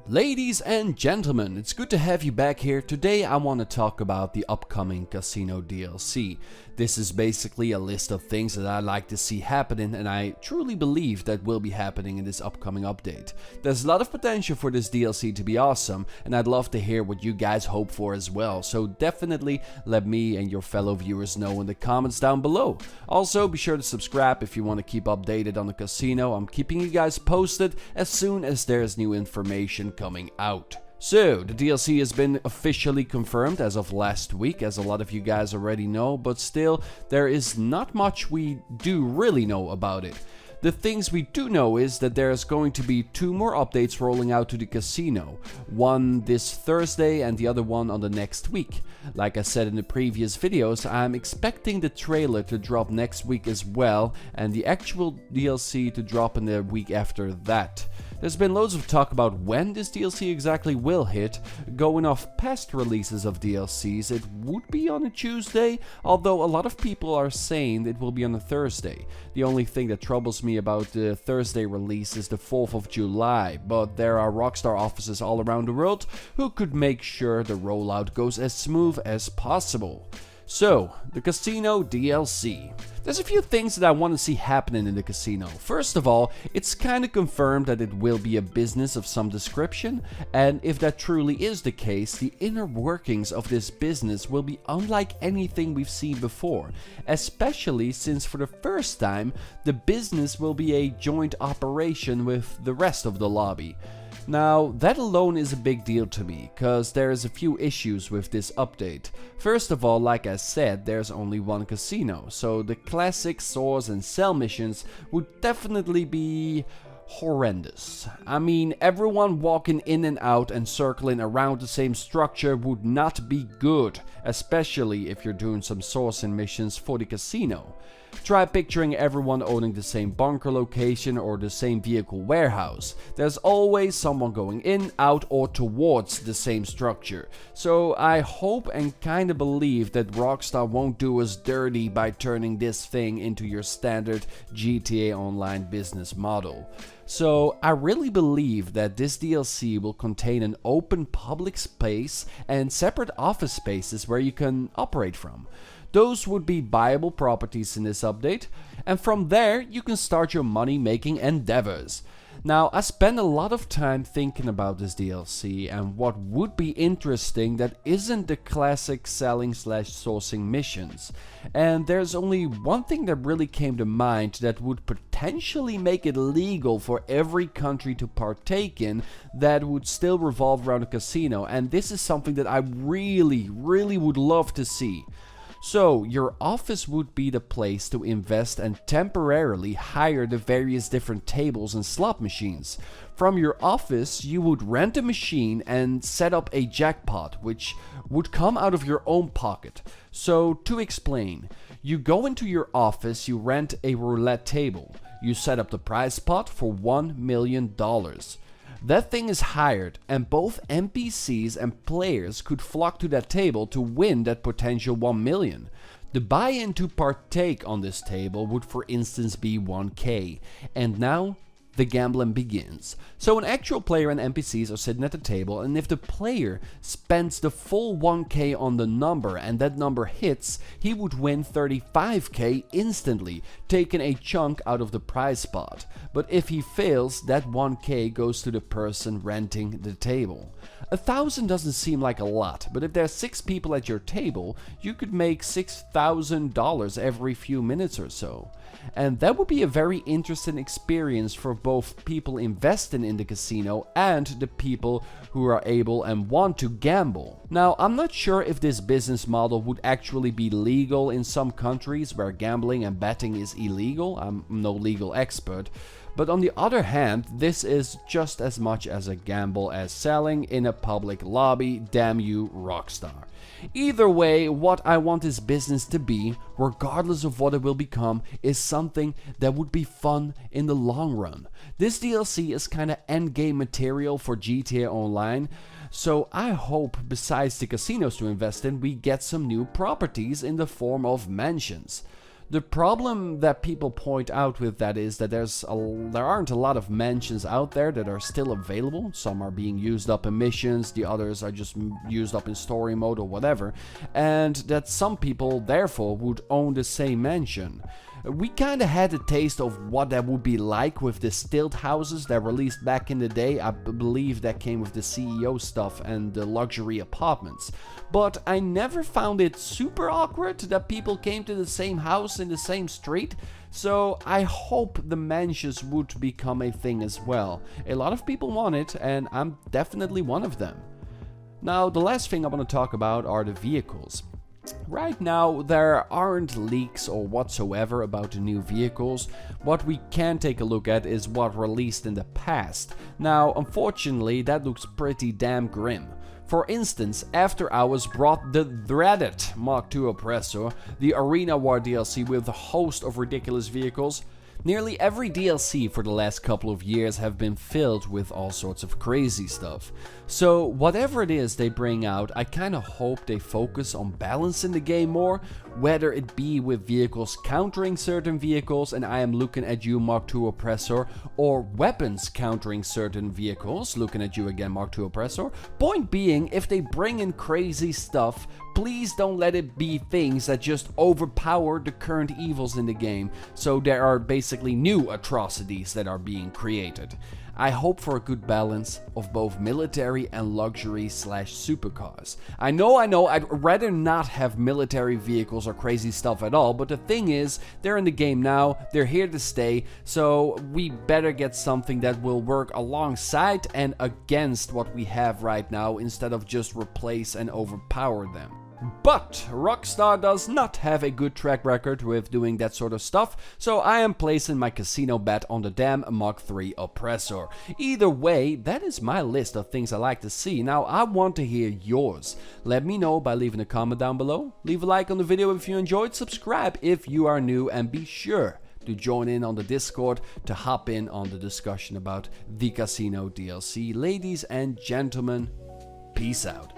Ladies and gentlemen, it's good to have you back here. Today I want to talk about the upcoming Casino DLC. This is basically a list of things that I like to see happening, and I truly believe that will be happening in this upcoming update. There's a lot of potential for this DLC to be awesome, and I'd love to hear what you guys hope for as well. So definitely let me and your fellow viewers know in the comments down below. Also, be sure to subscribe if you want to keep updated on the casino. I'm keeping you guys posted as soon as there's new information coming out. So, the DLC has been officially confirmed as of last week, as a lot of you guys already know, but still, there is not much we do really know about it. The things we do know is that there's going to be 2 more updates rolling out to the casino, one this Thursday and the other one on the next week. Like I said in the previous videos, I'm expecting the trailer to drop next week as well, and the actual DLC to drop in the week after that. There's been loads of talk about when this DLC exactly will hit. Going off past releases of DLCs, it would be on a Tuesday, although a lot of people are saying it will be on a Thursday. The only thing that troubles me about the Thursday release is the 4th of July, but there are Rockstar offices all around the world who could make sure the rollout goes as smooth as possible. So, the Casino DLC. There's a few things that I want to see happening in the casino. First of all, it's kinda confirmed that it will be a business of some description, and if that truly is the case, the inner workings of this business will be unlike anything we've seen before, especially since for the first time, the business will be a joint operation with the rest of the lobby. Now, that alone is a big deal to me, cause there's a few issues with this update. First of all, like I said, there's only one casino, so the classic source and sell missions would definitely be horrendous. I mean, everyone walking in and out and circling around the same structure would not be good, especially if you're doing some sourcing missions for the casino. Try picturing everyone owning the same bunker location or the same vehicle warehouse. There's always someone going in, out, or towards the same structure. So I hope and kinda believe that Rockstar won't do us dirty by turning this thing into your standard GTA Online business model. So I really believe that this DLC will contain an open public space and separate office spaces where you can operate from. Those would be viable properties in this update, and from there you can start your money making endeavors. Now, I spent a lot of time thinking about this DLC and what would be interesting that isn't the classic selling/sourcing missions. And there's only one thing that really came to mind that would potentially make it legal for every country to partake in that would still revolve around a casino, and this is something that I really would love to see. So, your office would be the place to invest and temporarily hire the various different tables and slot machines. From your office, you would rent a machine and set up a jackpot, which would come out of your own pocket. So, to explain, you go into your office, you rent a roulette table, you set up the prize pot for $1 million. That thing is hired, and both NPCs and players could flock to that table to win that potential 1 million. The buy-in to partake on this table would for instance be 1k, and now the gambling begins. So an actual player and NPCs are sitting at the table, and if the player spends the full 1k on the number and that number hits, he would win 35k instantly, taking a chunk out of the prize pot. But if he fails, that 1k goes to the person renting the table. 1,000 doesn't seem like a lot, but if there's 6 people at your table, you could make $6,000 every few minutes or so. And that would be a very interesting experience for both people investing in the casino and the people who are able and want to gamble. Now, I'm not sure if this business model would actually be legal in some countries where gambling and betting is illegal. I'm no legal expert. But on the other hand, this is just as much as a gamble as selling in a public lobby. Damn you, Rockstar. Either way, what I want this business to be, regardless of what it will become, is something that would be fun in the long run. This DLC is kinda endgame material for GTA Online, so I hope besides the casinos to invest in, we get some new properties in the form of mansions. The problem that people point out with that is that there aren't a lot of mansions out there that are still available. Some are being used up in missions, the others are just used up in story mode or whatever, and that some people therefore would own the same mansion. We kinda had a taste of what that would be like with the stilt houses that released back in the day. I believe that came with the CEO stuff and the luxury apartments. But I never found it super awkward that people came to the same house in the same street. So I hope the mansions would become a thing as well. A lot of people want it, and I'm definitely one of them. Now, the last thing I want to talk about are the vehicles. Right now, there aren't leaks or whatsoever about the new vehicles. What we can take a look at is what released in the past. Now, unfortunately, that looks pretty damn grim. For instance, After Hours brought the dreaded MKIII Oppressor, the Arena War DLC with a host of ridiculous vehicles. Nearly every DLC for the last couple of years have been filled with all sorts of crazy stuff. So whatever it is they bring out, I kinda hope they focus on balancing the game more, whether it be with vehicles countering certain vehicles, and I am looking at you MKIII Oppressor, or weapons countering certain vehicles, looking at you again MKIII Oppressor. Point being, if they bring in crazy stuff, please don't let it be things that just overpower the current evils in the game, so there are basically new atrocities that are being created. I hope for a good balance of both military and luxury / supercars. I know, I'd rather not have military vehicles or crazy stuff at all, but the thing is, they're in the game now, they're here to stay, so we better get something that will work alongside and against what we have right now, instead of just replace and overpower them. But Rockstar does not have a good track record with doing that sort of stuff, so I am placing my casino bet on the damn MKIII Oppressor. Either way, that is my list of things I like to see. Now I want to hear yours. Let me know by leaving a comment down below. Leave a like on the video if you enjoyed, subscribe if you are new, and be sure to join in on the Discord to hop in on the discussion about the Casino DLC. Ladies and gentlemen, peace out.